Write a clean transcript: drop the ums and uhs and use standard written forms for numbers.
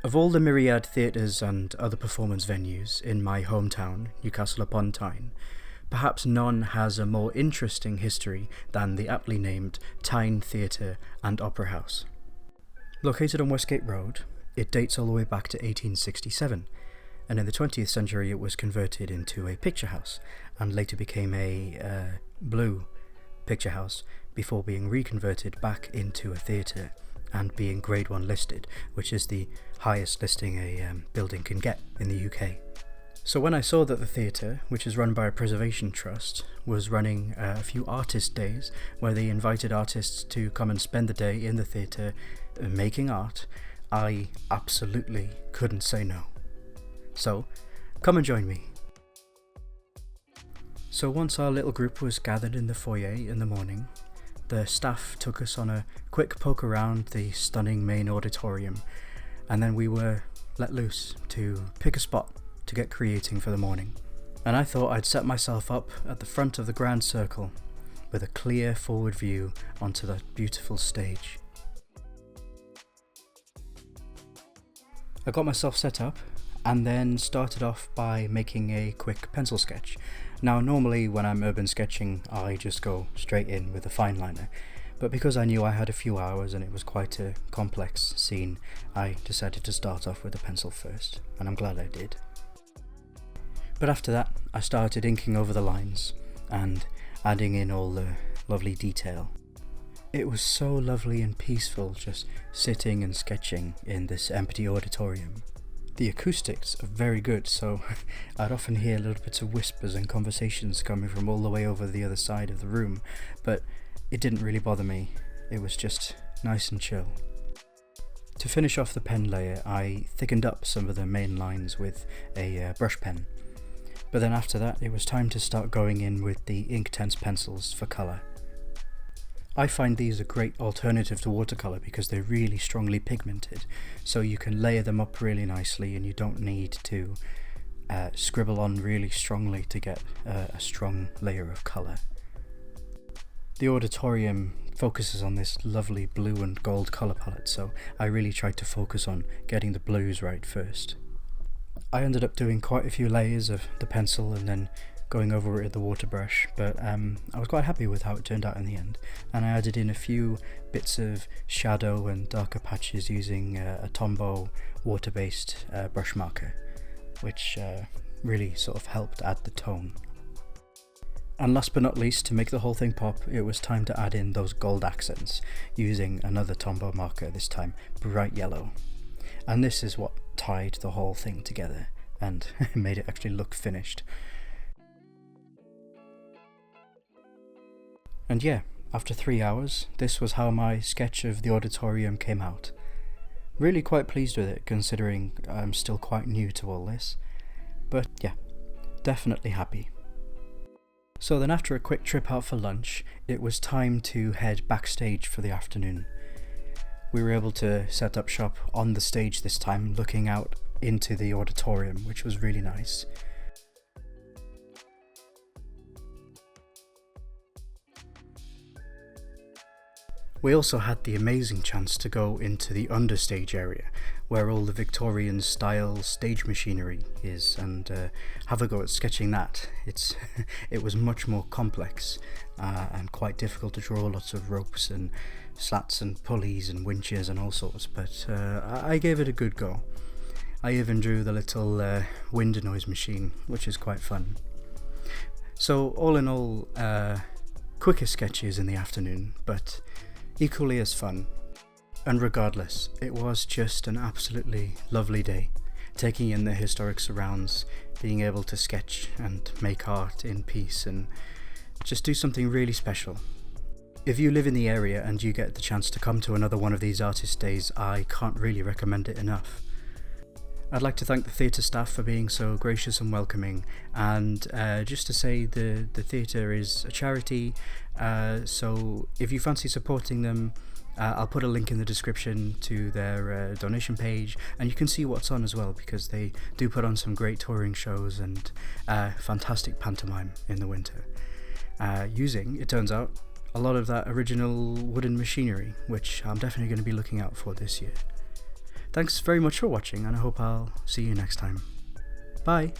Of all the myriad theatres and other performance venues in my hometown, Newcastle upon Tyne, perhaps none has a more interesting history than the aptly named Tyne Theatre and Opera House. Located on Westgate Road, it dates all the way back to 1867, and in the 20th century it was converted into a picture house and later became a blue picture house before being reconverted back into a theatre and being Grade 1 listed, which is the highest listing a building can get in the UK. So when I saw that the theatre, which is run by a preservation trust, was running a few artist days where they invited artists to come and spend the day in the theatre making art, I absolutely couldn't say no. So come and join me. So once our little group was gathered in the foyer in the morning, the staff took us on a quick poke around the stunning main auditorium, and then we were let loose to pick a spot to get creating for the morning. And I thought I'd set myself up at the front of the grand circle with a clear forward view onto that beautiful stage. I got myself set up and then started off by making a quick pencil sketch. Now normally when I'm urban sketching I just go straight in with a fine liner, but because I knew I had a few hours and it was quite a complex scene, I decided to start off with a pencil first, and I'm glad I did. But after that I started inking over the lines and adding in all the lovely detail. It was so lovely and peaceful just sitting and sketching in this empty auditorium. The acoustics are very good, so I'd often hear little bits of whispers and conversations coming from all the way over the other side of the room, but it didn't really bother me. It was just nice and chill. To finish off the pen layer, I thickened up some of the main lines with a brush pen, but then after that it was time to start going in with the Inktense pencils for colour. I find these a great alternative to watercolour because they're really strongly pigmented, so you can layer them up really nicely and you don't need to scribble on really strongly to get a strong layer of colour. The auditorium focuses on this lovely blue and gold colour palette, so I really tried to focus on getting the blues right first. I ended up doing quite a few layers of the pencil and then going over it with the water brush, but I was quite happy with how it turned out in the end, and I added in a few bits of shadow and darker patches using a Tombow water-based brush marker, which really sort of helped add the tone. And last but not least, to make the whole thing pop, it was time to add in those gold accents using another Tombow marker, this time bright yellow. And this is what tied the whole thing together and made it actually look finished. And yeah, after 3 hours, this was how my sketch of the auditorium came out. Really quite pleased with it, considering I'm still quite new to all this. But yeah, definitely happy. So then after a quick trip out for lunch, it was time to head backstage for the afternoon. We were able to set up shop on the stage this time, looking out into the auditorium, which was really nice. We also had the amazing chance to go into the understage area, where all the Victorian style stage machinery is, and have a go at sketching that. It was much more complex and quite difficult to draw lots of ropes and slats and pulleys and winches and all sorts, but I gave it a good go. I even drew the little wind noise machine, which is quite fun. So all in all, quicker sketches in the afternoon, but equally as fun. And regardless, it was just an absolutely lovely day, taking in the historic surrounds, being able to sketch and make art in peace and just do something really special. If you live in the area and you get the chance to come to another one of these artist days, I can't really recommend it enough. I'd like to thank the theatre staff for being so gracious and welcoming, and just to say the theatre is a charity, so if you fancy supporting them, I'll put a link in the description to their donation page, and you can see what's on as well, because they do put on some great touring shows and fantastic pantomime in the winter, using, it turns out, a lot of that original wooden machinery, which I'm definitely going to be looking out for this year. thanks very much for watching, and I hope I'll see you next time. Bye!